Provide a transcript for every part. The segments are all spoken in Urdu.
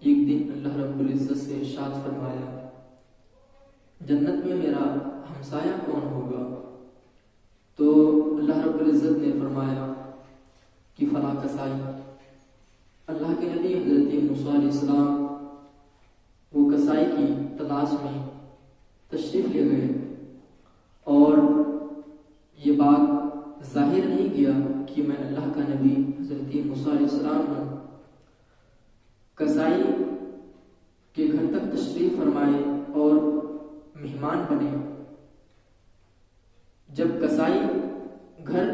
ایک دن اللہ رب العزت سے ارشاد فرمایا جنت میں میرا ہمسایہ کون ہوگا؟ تو اللہ رب العزت نے فرمایا کہ فلاں کسائی۔ اللہ کے نبی حضرت موسیٰ علیہ السلام وہ کسائی کی تلاش میں تشریف لے گئے اور یہ بات ظاہر نہیں کیا کہ میں اللہ کا نبی حضرت موسیٰ علیہ السلام ہوں۔ کسائی کے گھر تک تشریف فرمائے اور مہمان بنے۔ جب کسائی گھر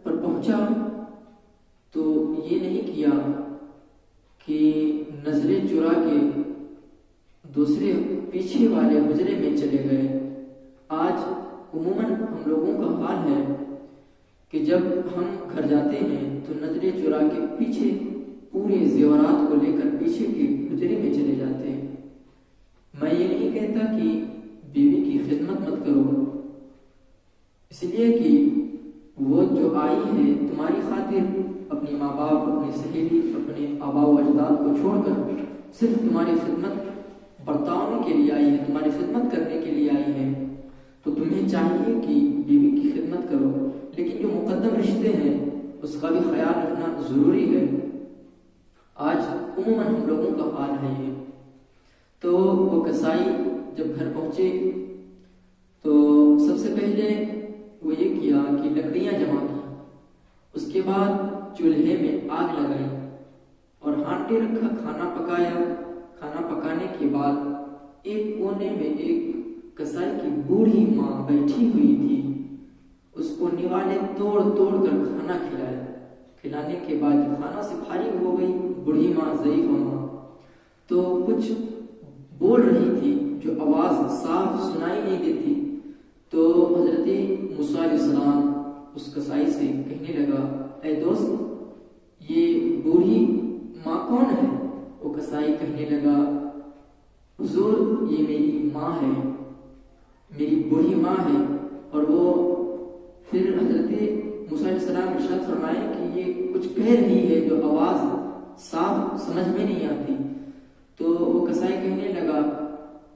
پر پہنچا تو یہ نہیں کیا کہ نظریں چرا کے دوسرے پیچھے والے حجرے میں چلے گئے۔ آج عموماً ہم لوگوں کا حال ہے کہ جب ہم گھر جاتے ہیں تو نظریں چرا کے پیچھے پورے زیورات کو لے کر پیچھے کے حجرے میں چلے جاتے ہیں۔ میں یہ نہیں کہتا کہ بیوی کی خدمت مت کرو، اس لیے کہ وہ جو آئی ہے تمہاری خاطر اپنی ماں باپ، اپنی سہیلی، اپنے آباء و اجداد کو چھوڑ کر صرف تمہاری خدمت برتانے کے لیے آئی ہے، تمہاری خدمت کرنے کے لیے آئی ہے، تو تمہیں چاہیے کہ بیوی کی خدمت کرو، لیکن جو مقدم رشتے ہیں اس کا بھی خیال رکھنا ضروری ہے۔ آج عموماً ہم لوگوں کا حال ہے یہ۔ تو وہ کسائی جب گھر پہنچے تو سب سے پہلے وہ یہ کیا کہ لکڑیاں جمع کی، اس کے بعد چولہے میں آگ لگائی اور ہانڈی رکھا، کھانا پکایا۔ کھانا پکانے کے بعد ایک کونے میں ایک کسائی کی بوڑھی ماں بیٹھی ہوئی تھی، اس کو نوالے توڑ توڑ کر کھانا کھلایا۔ کھلانے کے بعد جب کھانا سے فارغ ہو گئی بوڑھی ماں، ضعیف ماں، تو کچھ بول رہی تھی جو آواز صاف سنائی نہیں دیتی۔ تو حضرت موسیٰ علیہ السلام اس کسائی سے کہنے لگا، اے دوست یہ بوڑھی ماں کون ہے؟ وہ کسائی کہنے لگا، حضور یہ میری ماں ہے، میری بوڑھی ماں ہے۔ اور وہ پھر حضرت موسیٰ علیہ السلام ارشاد فرمائے کہ یہ کچھ کہہ رہی ہے جو آواز صاف سمجھ میں نہیں آتی۔ تو وہ کسائی کہنے لگا،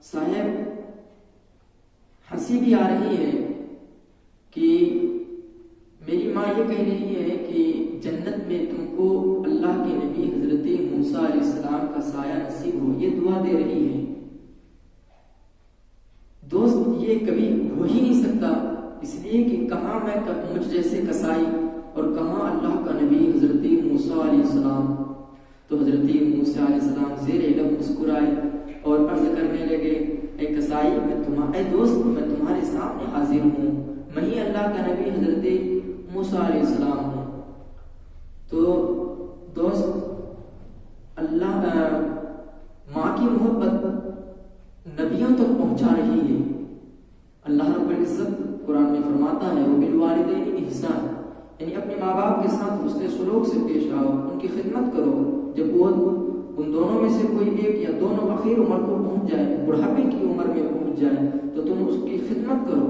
صاحب ہنسی بھی آ رہی ہے کہ میری ماں یہ کہہ رہی ہے کہ جنت میں تم کو اللہ کے نبی حضرت موسیٰ علیہ السلام کا سایہ نصیب ہو، یہ دعا دے رہی ہے۔ دوست یہ کبھی ہو ہی نہیں سکتا، اس لیے کہ کہاں میں مجھ جیسے کسائی اور کہاں اللہ کا نبی حضرت موسیٰ علیہ السلام۔ تو حضرت موسیٰ علیہ السلام زیر لب مسکرائے اور عرض کرنے لگے، اے کسائی اے دوست میں تمہارے سامنے حاضر ہوں، میں ہی اللہ کا نبی حضرت موسیٰ علیہ السلام ہوں۔ تو دوست اللہ ماں کی محبت نبیوں تک پہنچا رہی ہے۔ اللہ رب العزت قرآن میں فرماتا ہے وبالوالدین احسان، یعنی اپنے ماں باپ کے ساتھ حسن سلوک سے پیش آؤ، ان کی خدمت کرو۔ جب وہ ان دونوں میں سے کوئی ایک یا دونوں اخیر عمر کو پہنچ جائے، بڑھاپے کی عمر میں پہنچ جائے، تو تم اس کی خدمت کرو،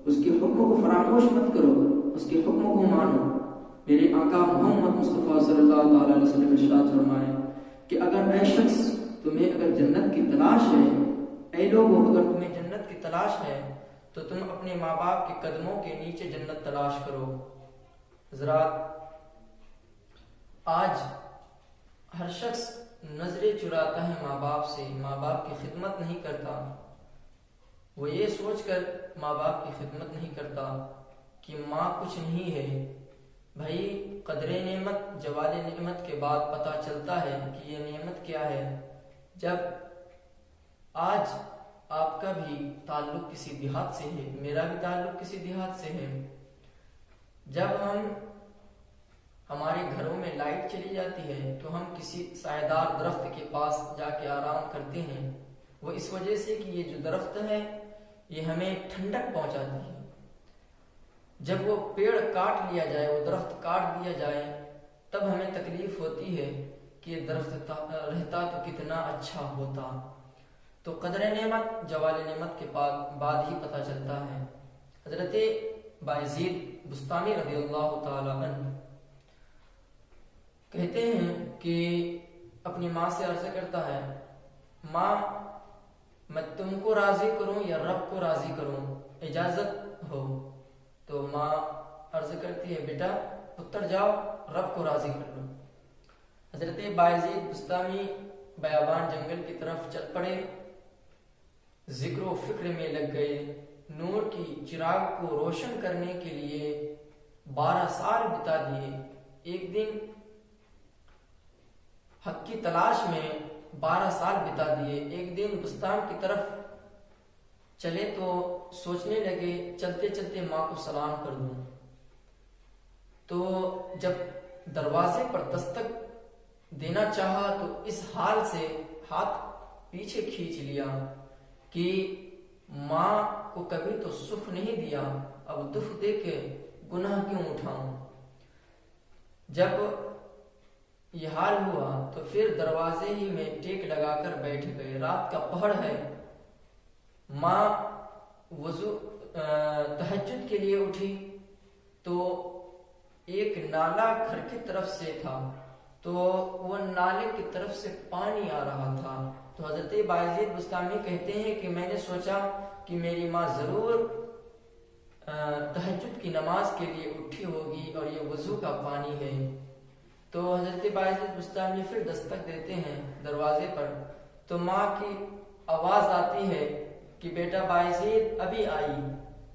اس کے حکموں کو فراموش مت کرو، اس کے حکموں کو مانو۔ میرے آقا محمد مصطفیٰ صلی اللہ تعالی علیہ وسلم ارشاد فرمائے کہ اگر اے شخص تمہیں اگر جنت کی تلاش ہے، اے لوگوں اگر تمہیں جنت کی تلاش ہے تو تم اپنے ماں باپ کے قدموں کے نیچے جنت تلاش کرو۔ حضرات آج ہر شخص نظریں چراتا ہے ماں باپ سے، ماں باپ کی خدمت نہیں کرتا۔ وہ یہ سوچ کر ماں باپ کی خدمت نہیں کرتا کہ ماں کچھ نہیں ہے۔ بھائی قدر نعمت جوال نعمت کے بعد پتہ چلتا ہے کہ یہ نعمت کیا ہے۔ جب آج آپ کا بھی تعلق کسی دیہات سے ہے، میرا بھی تعلق کسی دیہات سے ہے، جب ہمارے گھروں میں لائٹ چلی جاتی ہے تو ہم کسی سایہ دار درخت کے پاس جا کے آرام کرتے ہیں، وہ اس وجہ سے کہ یہ جو درخت ہے یہ ہمیں ٹھنڈک پہنچاتی ہے۔ جب وہ پیڑ کاٹ لیا جائے، وہ درخت کاٹ دیا جائے، تب ہمیں تکلیف ہوتی ہے کہ یہ درخت رہتا تو کتنا اچھا ہوتا۔ تو قدر نعمت جوال نعمت کے بعد ہی پتہ چلتا ہے۔ حضرت بایزید بستامی رضی اللہ تعالی عنہ کہتے ہیں کہ اپنی ماں سے عرض کرتا ہے، ماں میں تم کو راضی کروں یا رب کو راضی کروں، اجازت ہو؟ تو ماں عرض کرتی ہے، بیٹا پتر جاؤ رب کو راضی کر لو۔ حضرت بایزید بستامی بیابان جنگل کی طرف چل پڑے، ذکر و فکر میں لگ گئے، نور کی چراغ کو روشن کرنے کے لیے 12 سال بتا دیے۔ ایک دن حق کی تلاش میں 12 سال بتا دیے۔ ایک دن بستان کی طرف چلے تو سوچنے لگے چلتے چلتے ماں کو سلام کر دوں، تو جب دروازے پر دستک دینا چاہا تو اس حال سے ہاتھ پیچھے کھینچ لیا کہ ماں کو کبھی تو سکھ نہیں دیا، اب دکھ دے کے گناہ کیوں اٹھاؤں۔ جب یہ حال ہوا تو پھر دروازے ہی میں ٹیک لگا کر بیٹھ گئے۔ رات کا پہر ہے، ماں وضو تہجد کے لیے اٹھی تو ایک نالا گھر کی طرف سے تھا، تو وہ نالے کی طرف سے پانی آ رہا تھا۔ تو حضرت بایزید بستامی کہتے ہیں کہ میں نے سوچا کہ میری ماں ضرور تہجد کی نماز کے لیے اٹھی ہوگی اور یہ وضو کا پانی ہے۔ تو حضرت بایزید بستامی پھر دستک دیتے ہیں دروازے پر، تو ماں کی آواز آتی ہے کہ بیٹا بایزید ابھی آئی۔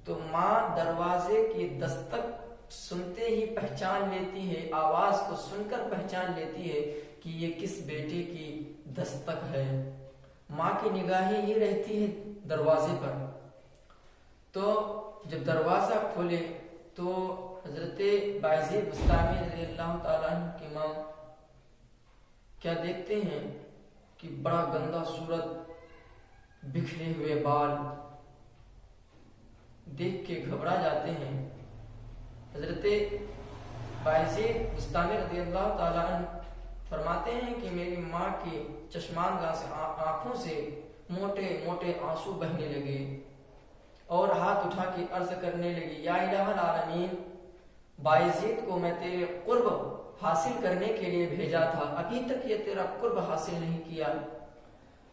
تو ماں دروازے کی دستک سنتے ہی پہچان لیتی ہے، آواز کو سن کر پہچان لیتی ہے کہ یہ کس بیٹے کی دستک ہے۔ ماں کی نگاہیں ہی رہتی ہے دروازے پر۔ تو جب دروازہ کھولے تو حضرت بایزید بستامی رضی اللہ تعالیٰ عنہ کی ماں کیا دیکھتے ہیں کہ بڑا گندا صورت، بکھرے ہوئے بال، دیکھ کے گھبرا جاتے ہیں۔ حضرت بایزید بستامی رضی اللہ تعالیٰ عنہ فرماتے ہیں کہ میری ماں کی چشمانداز سے آنکھوں سے موٹے موٹے آنسو بہنے لگے اور ہاتھ اٹھا کے عرض کرنے لگی، یا الہ العالمین، بایزید کو میں تیرے قرب حاصل کرنے کے لیے بھیجا تھا، ابھی تک یہ تیرا قرب حاصل نہیں کیا۔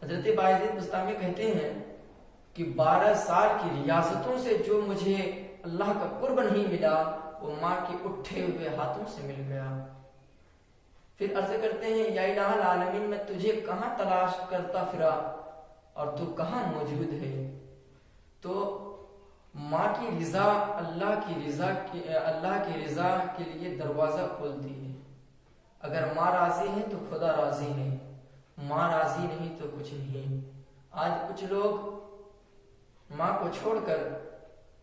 حضرت بایزید بستامی کہتے ہیں کہ 12 سال کی ریاضتوں سے جو مجھے اللہ کا قرب نہیں ملا وہ ماں کے اٹھے ہوئے ہاتھوں سے مل گیا۔ پھر عرض کرتے ہیں، یا الہ العالمین، میں تجھے کہاں تلاش کرتا پھرا اور تو کہاں موجود ہے۔ تو ماں کی رضا اللہ کی رضا کے لیے دروازہ کھولتی ہے۔ اگر ماں راضی ہے تو خدا راضی ہے، ماں راضی نہیں تو کچھ نہیں۔ آج کچھ لوگ ماں کو چھوڑ کر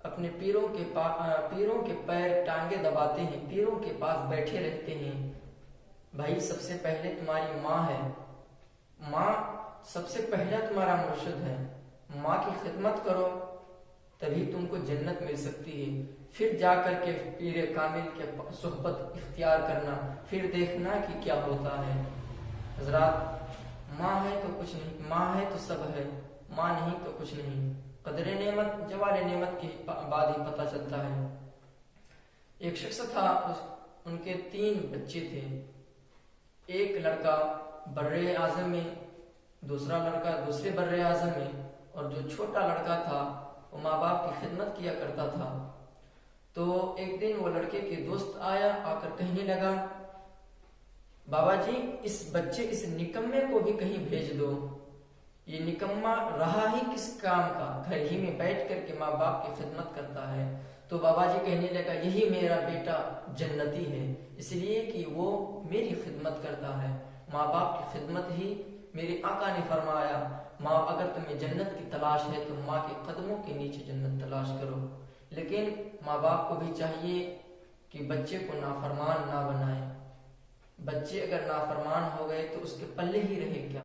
اپنے پیروں کے پیر ٹانگے دباتے ہیں، پیروں کے پاس بیٹھے رہتے ہیں۔ بھائی سب سے پہلے تمہاری ماں ہے، ماں سب سے پہلا تمہارا مرشد ہے، ماں کی خدمت کرو تبھی تم کو جنت مل سکتی ہے۔ پھر جا کر کے پیر کامل کے صحبت اختیار کرنا، پھر دیکھنا کہ کیا ہوتا ہے۔ حضرات، ماں ہے تو کچھ نہیں، ماں ہے تو سب ہے، ماں نہیں تو کچھ نہیں۔ قدر نعمت جوال نعمت کے بعد ہی پتہ چلتا ہے۔ ایک شخص تھا، ان کے 3 بچے تھے، ایک لڑکا بر اعظم میں، دوسرا لڑکا دوسرے بر اعظم میں، اور جو چھوٹا لڑکا تھا وہ ماں باپ کی خدمت کیا کرتا تھا۔ تو ایک دن وہ لڑکے کے دوست آیا، آ کر کہنے لگا، بابا جی اس نکمے کو بھی کہیں بھیج دو، یہ نکما رہا ہی کس کام کا، گھر ہی میں بیٹھ کر کے ماں باپ کی خدمت کرتا ہے۔ تو بابا جی کہنے لگا، یہی میرا بیٹا جنتی ہے، اس لیے کہ وہ میری خدمت کرتا ہے۔ ماں باپ کی خدمت ہی میرے آقا نے فرمایا، ماں اگر تمہیں جنت کی تلاش ہے تو ماں کے قدموں کے نیچے جنت تلاش کرو۔ لیکن ماں باپ کو بھی چاہیے کہ بچے کو نافرمان نہ بنائیں۔ بچے اگر نافرمان ہو گئے تو اس کے پلے ہی رہے کیا۔